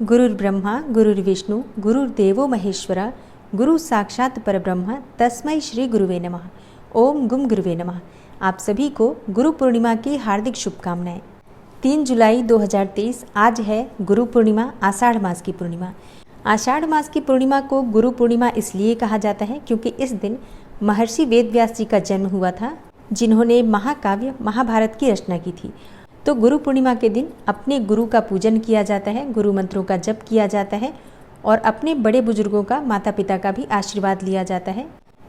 गुरुर्ब्रह्मा गुरुर्विष्णु गुरुर्देवो महेश्वरा गुरु साक्षात परब्रह्म तस्मै श्री गुरुवे नमः। ओम गुम गुरुवे नमः। आप सभी को गुरु पूर्णिमा की हार्दिक शुभकामनाएं। 3 जुलाई 2023 आज है गुरु पूर्णिमा, आषाढ़ मास की पूर्णिमा। आषाढ़ मास की पूर्णिमा को गुरु पूर्णिमा इसलिए कहा जाता है क्योंकि इस दिन महर्षि वेदव्यास जी का जन्म हुआ था, जिन्होंने महाकाव्य महाभारत की रचना की थी। तो गुरु पूर्णिमा के दिन अपने गुरु का पूजन किया जाता है, गुरु मंत्रों का जप किया जाता है और अपने बड़े बुजुर्गों का, माता पिता का भी आशीर्वाद लिया जाता है।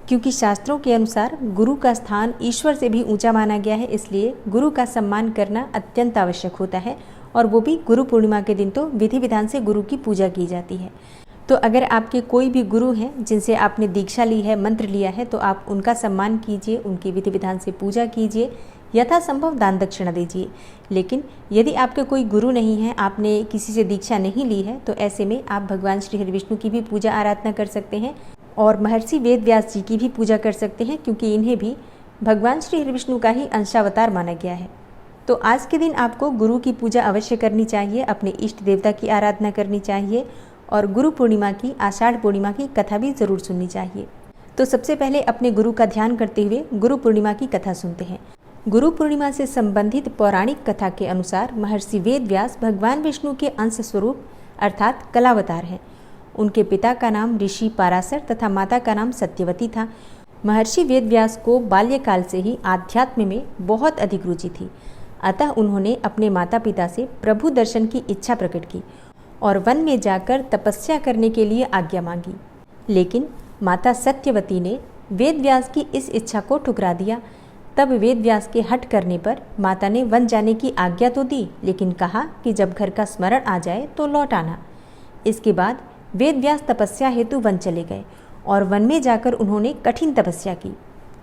क्योंकि शास्त्रों के अनुसार गुरु का स्थान ईश्वर से भी ऊंचा माना गया है, इसलिए गुरु का सम्मान करना अत्यंत आवश्यक होता है और वो भी गुरु पूर्णिमा के दिन तो विधि विधान से गुरु की पूजा की जाती है। तो अगर आपके कोई भी गुरु हैं जिनसे आपने दीक्षा ली है, मंत्र लिया है, तो आप उनका सम्मान कीजिए, उनकी विधि विधान से पूजा कीजिए, यथासंभव दान दक्षिणा दीजिए। लेकिन यदि आपके कोई गुरु नहीं है, आपने किसी से दीक्षा नहीं ली है, तो ऐसे में आप भगवान श्री हरि विष्णु की भी पूजा आराधना कर सकते हैं और महर्षि वेदव्यास जी की भी पूजा कर सकते हैं, क्योंकि इन्हें भी भगवान श्री हरि विष्णु का ही अंशावतार माना गया है। तो आज के दिन आपको गुरु की पूजा अवश्य करनी चाहिए, अपने इष्ट देवता की आराधना करनी चाहिए और गुरु पूर्णिमा की, आषाढ़ पूर्णिमा की कथा भी जरूर सुननी चाहिए। तो सबसे पहले अपने गुरु का ध्यान करते हुए गुरु पूर्णिमा की कथा सुनते हैं। गुरु पूर्णिमा से संबंधित पौराणिक कथा के अनुसार महर्षि वेदव्यास भगवान विष्णु के अंश स्वरूप अर्थात कलावतार हैं। उनके पिता का नाम ऋषि पाराशर तथा माता का नाम सत्यवती था। महर्षि वेदव्यास को बाल्यकाल से ही आध्यात्म में बहुत अधिक रुचि थी, अतः उन्होंने अपने माता पिता से प्रभु दर्शन की इच्छा प्रकट की और वन में जाकर तपस्या करने के लिए आज्ञा मांगी। लेकिन माता सत्यवती ने वेदव्यास की इस इच्छा को ठुकरा दिया। तब वेदव्यास के हट करने पर माता ने वन जाने की आज्ञा तो दी, लेकिन कहा कि जब घर का स्मरण आ जाए तो लौट आना। इसके बाद वेदव्यास तपस्या हेतु वन चले गए और वन में जाकर उन्होंने कठिन तपस्या की।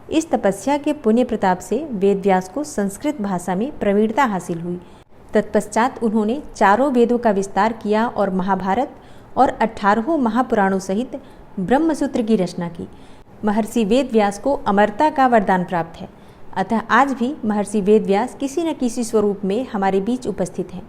इस तपस्या के पुण्य प्रताप से वेदव्यास को संस्कृत भाषा में प्रवीणता हासिल हुई। तत्पश्चात उन्होंने चारों वेदों का विस्तार किया और महाभारत और 18 महापुराणों सहित ब्रह्मसूत्र की रचना की। महर्षि वेदव्यास को अमरता का वरदान प्राप्त है, अतः आज भी महर्षि वेदव्यास किसी न किसी स्वरूप में हमारे बीच उपस्थित हैं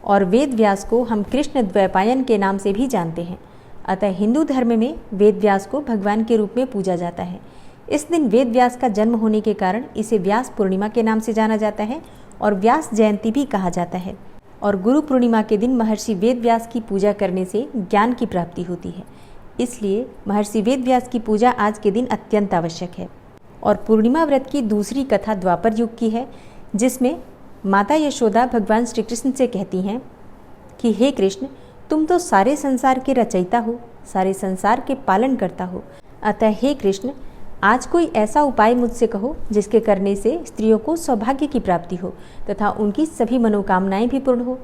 और वेदव्यास को हम कृष्ण द्वैपायन के नाम से भी जानते हैं। अतः हिंदू धर्म में वेदव्यास को भगवान के रूप में पूजा जाता है। इस दिन वेदव्यास का जन्म होने के कारण इसे व्यास पूर्णिमा के नाम से जाना जाता है और व्यास जयंती भी कहा जाता है। और गुरु पूर्णिमा के दिन महर्षि वेदव्यास की पूजा करने से ज्ञान की प्राप्ति होती है, इसलिए महर्षि वेदव्यास की पूजा आज के दिन अत्यंत आवश्यक है। और पूर्णिमा व्रत की दूसरी कथा द्वापर युग की है, जिसमें माता यशोदा भगवान श्री कृष्ण से कहती हैं कि हे कृष्ण, तुम तो सारे संसार के रचयिता हो, सारे संसार के पालन करता हो, अतः हे कृष्ण, आज कोई ऐसा उपाय मुझसे कहो जिसके करने से स्त्रियों को सौभाग्य की प्राप्ति हो तथा उनकी सभी मनोकामनाएं भी पूर्ण हो।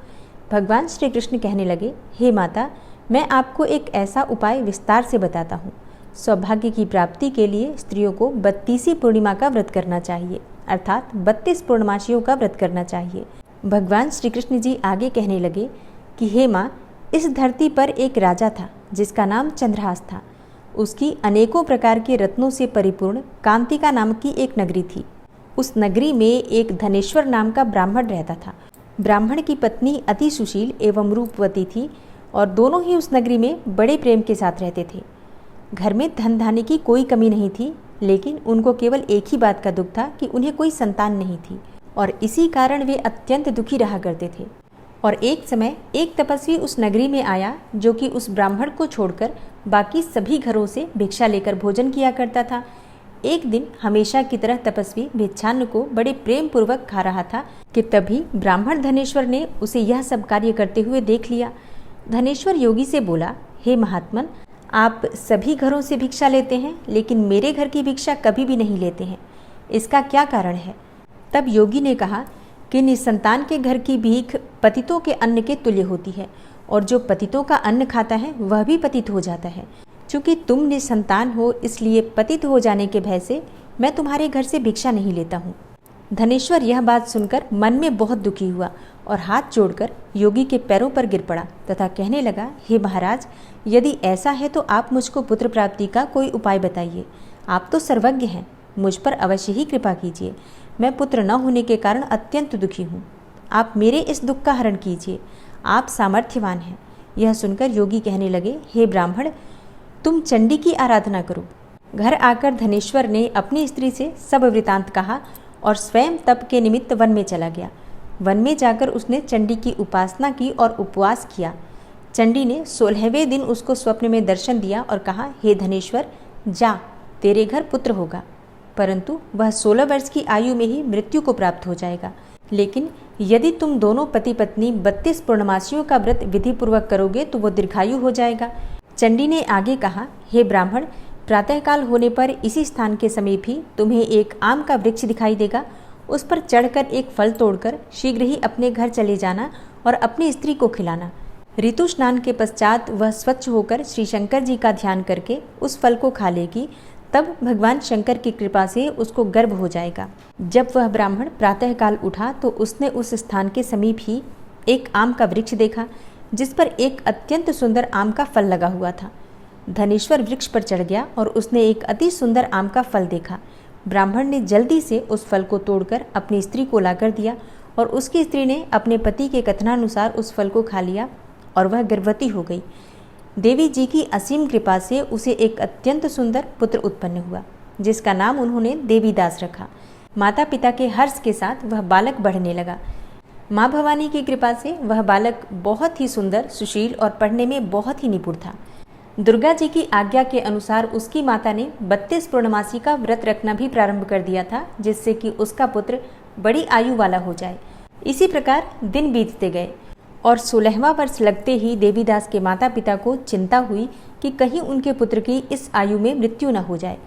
भगवान श्री कृष्ण कहने लगे, हे माता, मैं आपको एक ऐसा उपाय विस्तार से बताता हूँ। सौभाग्य की प्राप्ति के लिए स्त्रियों को 32वीं पूर्णिमा का व्रत करना चाहिए, अर्थात 32 पूर्णमासियों का व्रत करना चाहिए। भगवान श्री कृष्ण जी आगे कहने लगे कि हे माँ, इस धरती पर एक राजा था जिसका नाम चंद्रहास था। उसकी अनेकों प्रकार के रत्नों से परिपूर्ण कांतिका नाम की एक नगरी थी। उस नगरी में एक धनेश्वर नाम का ब्राह्मण रहता था। ब्राह्मण की पत्नी अति सुशील एवं रूपवती थी और दोनों ही उस नगरी में बड़े प्रेम के साथ रहते थे। घर में धन धान्य की कोई कमी नहीं थी, लेकिन उनको केवल एक ही बात का दुख था कि उन्हें कोई संतान नहीं थी और इसी कारण वे अत्यंत दुखी रहा करते थे। और एक समय एक तपस्वी उस नगरी में आया, जो कि उस ब्राह्मण को छोड़कर बाकी सभी घरों से भिक्षा लेकर भोजन किया करता था। एक दिन हमेशा की तरह तपस्वी भिक्षान्न को बड़े प्रेम पूर्वक खा रहा था कि तभी ब्राह्मण धनेश्वर ने उसे यह सब कार्य करते हुए देख लिया। धनेश्वर योगी से बोला, हे महात्मन, आप सभी घरों से भिक्षा लेते हैं, लेकिन मेरे घर की भिक्षा कभी भी नहीं लेते हैं, इसका क्या कारण है? तब योगी ने कहा कि निसंतान के घर की भीख पतितों के अन्न के तुल्य होती है और जो पतितों का अन्न खाता है वह भी पतित हो जाता है। चूँकि तुम निसंतान हो, इसलिए पतित हो जाने के भय से मैं तुम्हारे घर से भिक्षा नहीं लेता हूँ। धनेश्वर यह बात सुनकर मन में बहुत दुखी हुआ और हाथ जोड़कर योगी के पैरों पर गिर पड़ा तथा कहने लगा, हे महाराज, यदि ऐसा है तो आप मुझको पुत्र प्राप्ति का कोई उपाय बताइए। आप तो सर्वज्ञ हैं, मुझ पर अवश्य ही कृपा कीजिए। मैं पुत्र न होने के कारण अत्यंत दुखी हूँ। आप मेरे इस दुख का हरण कीजिए। आप सामर्थ्यवान हैं, यह सुनकर योगी कहने लगे, हे ब्राह्मण, तुम चंडी की आराधना करो। घर आकर धनेश्वर ने अपनी स्त्री से सब वृतांत कहा और स्वयं तप के निमित्त वन में चला गया। वन में जाकर उसने चंडी की उपासना की और उपवास किया। चंडी ने 16वें दिन उसको स्वप्न में दर्शन दिया और कहा, हे धनेश्वर, जा, तेरे घर पुत्र होगा, परंतु वह 16 वर्ष की आयु में ही मृत्यु को प्राप्त हो जाएगा। लेकिन यदि तुम दोनों पति पत्नी 32 पूर्णमासियों का व्रत विधिपूर्वक करोगे तो वो दीर्घायु हो जाएगा। चंडी ने आगे कहा, हे ब्राह्मण, प्रातःकाल होने पर इसी स्थान के समीप ही तुम्हें एक आम का वृक्ष दिखाई देगा। उस पर चढ़कर एक फल तोड़कर शीघ्र ही अपने घर चले जाना और अपनी स्त्री को खिलाना। ऋतु स्नान के पश्चात वह स्वच्छ होकर श्री शंकर जी का ध्यान करके उस फल को खा लेगी। तब भगवान शंकर की कृपा से उसको गर्भ हो जाएगा। जब वह ब्राह्मण प्रातःकाल उठा तो उसने उस स्थान के समीप ही एक आम का वृक्ष देखा, जिस पर एक अत्यंत सुंदर आम का फल लगा हुआ था। धनेश्वर वृक्ष पर चढ़ गया और उसने एक अति सुंदर आम का फल देखा। ब्राह्मण ने जल्दी से उस फल को तोड़कर अपनी स्त्री को लाकर दिया और उसकी स्त्री ने अपने पति के कथनानुसार उस फल को खा लिया और वह गर्भवती हो गई। देवी जी की असीम कृपा से उसे एक अत्यंत सुंदर पुत्र उत्पन्न हुआ, जिसका नाम उन्होंने देवीदास रखा। माता पिता के हर्ष के साथ वह बालक बढ़ने लगा। माँ भवानी की कृपा से वह बालक बहुत ही सुंदर, सुशील और पढ़ने में बहुत ही निपुण था। दुर्गा जी की आज्ञा के अनुसार उसकी माता ने 32 पूर्णमासी का व्रत रखना भी प्रारंभ कर दिया था, जिससे कि उसका पुत्र बड़ी आयु वाला हो जाए। इसी प्रकार दिन बीतते गए और 16वां वर्ष लगते ही देवीदास के माता पिता को चिंता हुई कि कहीं उनके पुत्र की इस आयु में मृत्यु न हो जाए।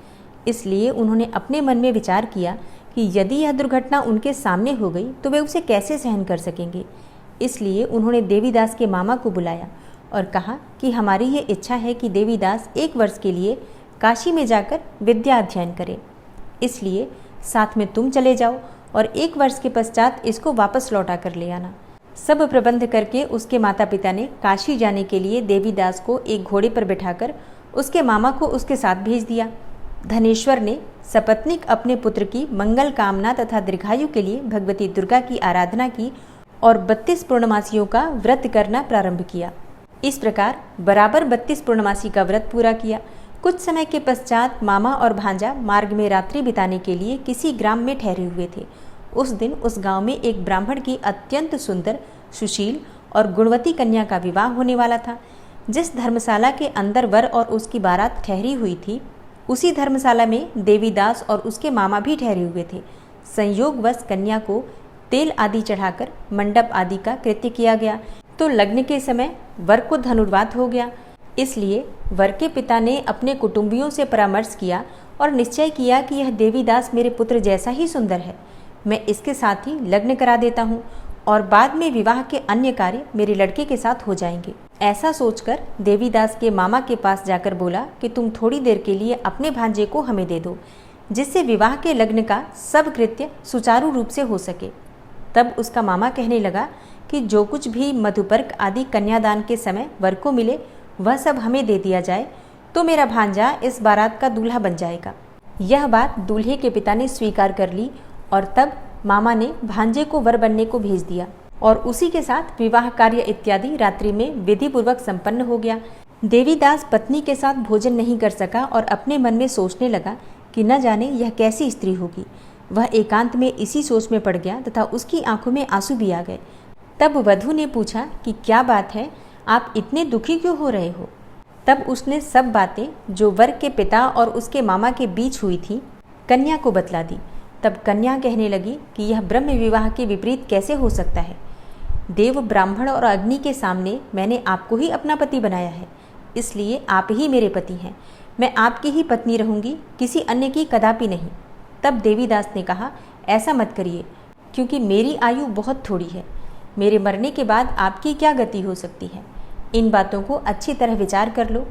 इसलिए उन्होंने अपने मन में विचार किया कि यदि यह दुर्घटना उनके सामने हो गई तो वे उसे कैसे सहन कर सकेंगे। इसलिए उन्होंने देवीदास के मामा को बुलाया और कहा कि हमारी ये इच्छा है कि देवीदास 1 वर्ष के लिए काशी में जाकर विद्या अध्ययन करे, इसलिए साथ में तुम चले जाओ और 1 वर्ष के पश्चात इसको वापस लौटा कर ले आना। सब प्रबंध करके उसके माता पिता ने काशी जाने के लिए देवीदास को एक घोड़े पर बिठाकर उसके मामा को उसके साथ भेज दिया। धनेश्वर ने सपत्नीक अपने पुत्र की मंगल कामना तथा दीर्घायु के लिए भगवती दुर्गा की आराधना की और 32 पूर्णमासियों का व्रत करना प्रारंभ किया। इस प्रकार बराबर 32 पूर्णमासी का व्रत पूरा किया। कुछ समय के पश्चात मामा और भांजा मार्ग में रात्रि बिताने के लिए किसी ग्राम में ठहरे हुए थे। उस दिन उस गांव में एक ब्राह्मण की अत्यंत सुंदर, सुशील और गुणवती कन्या का विवाह होने वाला था। जिस धर्मशाला के अंदर वर और उसकी बारात ठहरी हुई थी, उसी धर्मशाला में देवीदास और उसके मामा भी ठहरे हुए थे। संयोगवश कन्या को तेल आदि चढ़ाकर मंडप आदि का कृत्य किया गया तो लग्न के समय वर को धनुर्वात हो गया। इसलिए वर के पिता ने अपने कुटुंबियों से परामर्श किया और निश्चय किया कि यह देवीदास मेरे पुत्र जैसा ही सुंदर है, मैं इसके साथ ही लग्न करा देता हूँ और बाद में विवाह के अन्य कार्य मेरे लड़के के साथ हो जाएंगे। ऐसा सोचकर देवीदास के मामा के पास जाकर बोला कि तुम थोड़ी देर के लिए अपने भांजे को हमें दे दो, जिससे विवाह के लग्न का सब कृत्य सुचारू रूप से हो सके। तब उसका मामा कहने लगा कि जो कुछ भी मधुपर्क आदि कन्यादान के समय वर को मिले वह सब हमें दे दिया जाए तो मेरा भांजा इस बारात का दूल्हा बन जाएगा। यह बात दूल्हे के पिता ने स्वीकार कर ली और तब मामा ने भांजे को वर बनने को भेज दिया और उसी के साथ विवाह कार्य इत्यादि रात्रि में विधि पूर्वक संपन्न हो गया। देवीदास पत्नी के साथ भोजन नहीं कर सका और अपने मन में सोचने लगा कि न जाने यह कैसी स्त्री होगी। वह एकांत में इसी सोच में पड़ गया तथा उसकी आंखों में आंसू भी आ गए। तब वधू ने पूछा कि क्या बात है, आप इतने दुखी क्यों हो रहे हो। तब उसने सब बातें जो वर के पिता और उसके मामा के बीच हुई थी कन्या को बतला दी। तब कन्या कहने लगी कि यह ब्रह्म विवाह के विपरीत कैसे हो सकता है। देव, ब्राह्मण और अग्नि के सामने मैंने आपको ही अपना पति बनाया है, इसलिए आप ही मेरे पति हैं। मैं आपकी ही पत्नी रहूंगी, किसी अन्य की कदापि नहीं। तब देवीदास ने कहा, ऐसा मत करिए, क्योंकि मेरी आयु बहुत थोड़ी है। मेरे मरने के बाद आपकी क्या गति हो सकती है। इन बातों को अच्छी तरह विचार कर लो।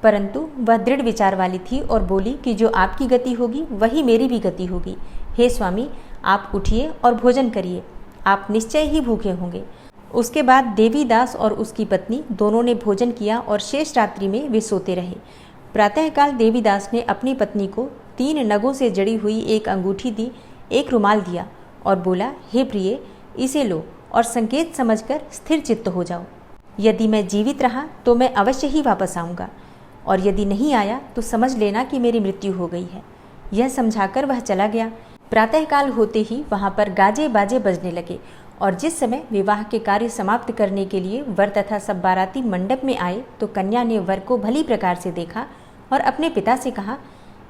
परंतु वह दृढ़ विचार वाली थी और बोली कि जो आपकी गति होगी वही मेरी भी गति होगी। हे स्वामी, आप उठिए और भोजन करिए, आप निश्चय ही भूखे होंगे। उसके बाद देवीदास और उसकी पत्नी दोनों ने भोजन किया और शेष रात्रि में वे सोते रहे। प्रातःकाल देवीदास ने अपनी पत्नी को 3 नगों से जड़ी हुई एक अंगूठी दी, एक रुमाल दिया और बोला, हे प्रिय, इसे लो और संकेत समझकर स्थिर चित्त हो जाओ। यदि मैं जीवित रहा तो मैं अवश्य ही वापस आऊँगा, और यदि नहीं आया तो समझ लेना कि मेरी मृत्यु हो गई है। यह समझाकर वह चला गया। प्रातःकाल होते ही वहाँ पर गाजे बाजे बजने लगे, और जिस समय विवाह के कार्य समाप्त करने के लिए वर तथा सब बाराती मंडप में आए तो कन्या ने वर को भली प्रकार से देखा और अपने पिता से कहा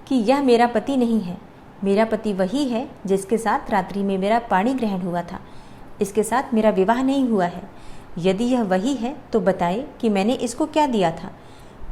कि यह मेरा पति नहीं है, मेरा पति वही है जिसके साथ रात्रि में मेरा पाणी ग्रहण हुआ था। इसके साथ मेरा विवाह नहीं हुआ है। यदि यह वही है तो बताए कि मैंने इसको क्या दिया था।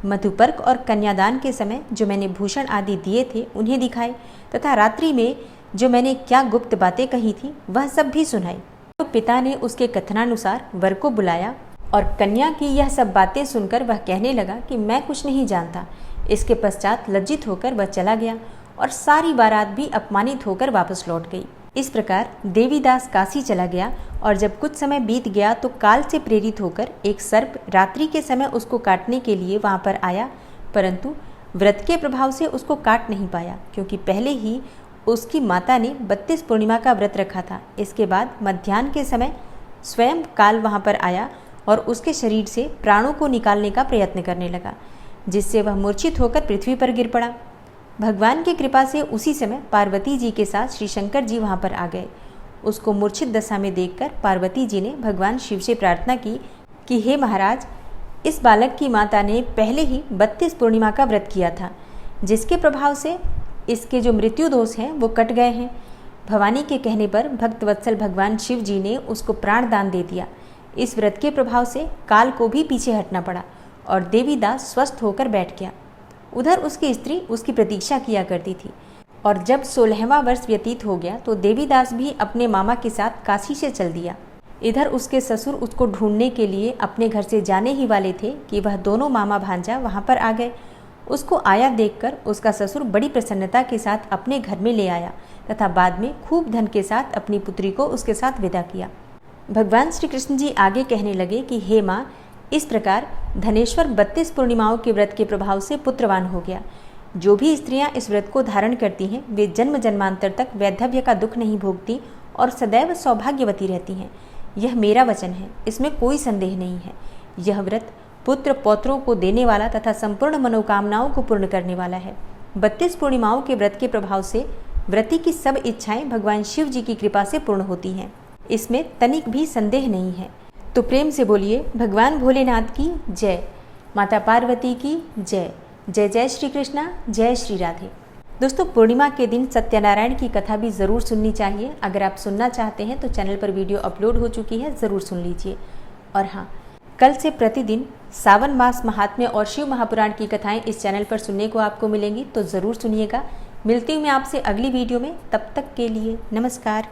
मधुपर्क और कन्यादान के समय जो मैंने भूषण आदि दिए थे उन्हें दिखाए, तथा रात्रि में जो मैंने क्या गुप्त बातें कही थी वह सब भी सुनाई। तो पिता ने उसके कथनानुसार वर को बुलाया, और कन्या की यह सब बातें सुनकर वह कहने लगा कि मैं कुछ नहीं जानता। इसके पश्चात लज्जित होकर वह चला गया, और सारी बारात भी अपमानित होकर वापस लौट गई। इस प्रकार देवीदास काशी चला गया, और जब कुछ समय बीत गया तो काल से प्रेरित होकर एक सर्प रात्रि के समय उसको काटने के लिए वहाँ पर आया, परंतु व्रत के प्रभाव से उसको काट नहीं पाया, क्योंकि पहले ही उसकी माता ने 32 पूर्णिमा का व्रत रखा था। इसके बाद मध्याह्न के समय स्वयं काल वहाँ पर आया और उसके शरीर से प्राणों को निकालने का प्रयत्न करने लगा, जिससे वह मूर्छित होकर पृथ्वी पर गिर पड़ा। भगवान की कृपा से उसी समय पार्वती जी के साथ श्री शंकर जी वहाँ पर आ गए। उसको मूर्छित दशा में देखकर पार्वती जी ने भगवान शिव से प्रार्थना की कि हे महाराज, इस बालक की माता ने पहले ही 32 पूर्णिमा का व्रत किया था, जिसके प्रभाव से इसके जो मृत्यु दोष हैं वो कट गए हैं। भवानी के कहने पर भक्तवत्सल भगवान शिव जी ने उसको प्राण दान दे दिया। इस व्रत के प्रभाव से काल को भी पीछे हटना पड़ा, और देवीदास स्वस्थ होकर बैठ गया। उधर उसकी स्त्री उसकी प्रतीक्षा किया करती थी, और जब 16वां वर्ष व्यतीत हो गया तो देवीदास भी अपने मामा के साथ काशी से चल दिया। इधर उसके ससुर उसको ढूंढने के लिए अपने घर से जाने ही वाले थे कि वह दोनों मामा भांजा वहाँ पर आ गए। उसको आया देखकर उसका ससुर बड़ी प्रसन्नता के साथ अपने घर में ले आया, तथा बाद में खूब धन के साथ अपनी पुत्री को उसके साथ विदा किया। भगवान श्री कृष्ण जी आगे कहने लगे कि हे माँ, इस प्रकार धनेश्वर 32 पूर्णिमाओं के व्रत के प्रभाव से पुत्रवान हो गया। जो भी स्त्रियां इस व्रत को धारण करती हैं वे जन्म जन्मांतर तक वैधव्य का दुख नहीं भोगती और सदैव सौभाग्यवती रहती हैं। यह मेरा वचन है, इसमें कोई संदेह नहीं है। यह व्रत पुत्र पौत्रों को देने वाला तथा संपूर्ण मनोकामनाओं को पूर्ण करने वाला है। 32 पूर्णिमाओं के व्रत के प्रभाव से व्रती की सब इच्छाएं भगवान शिव जी की कृपा से पूर्ण होती हैं, इसमें तनिक भी संदेह नहीं है। तो प्रेम से बोलिए भगवान भोलेनाथ की जय, माता पार्वती की जय। जय जय श्री कृष्णा, जय श्री राधे। दोस्तों, पूर्णिमा के दिन सत्यनारायण की कथा भी ज़रूर सुननी चाहिए। अगर आप सुनना चाहते हैं तो चैनल पर वीडियो अपलोड हो चुकी है, ज़रूर सुन लीजिए। और हाँ, कल से प्रतिदिन सावन मास महात्म्य और शिव महापुराण की कथाएं इस चैनल पर सुनने को आपको मिलेंगी, तो ज़रूर सुनिएगा। मिलती हूँ मैं आपसे अगली वीडियो में, तब तक के लिए नमस्कार।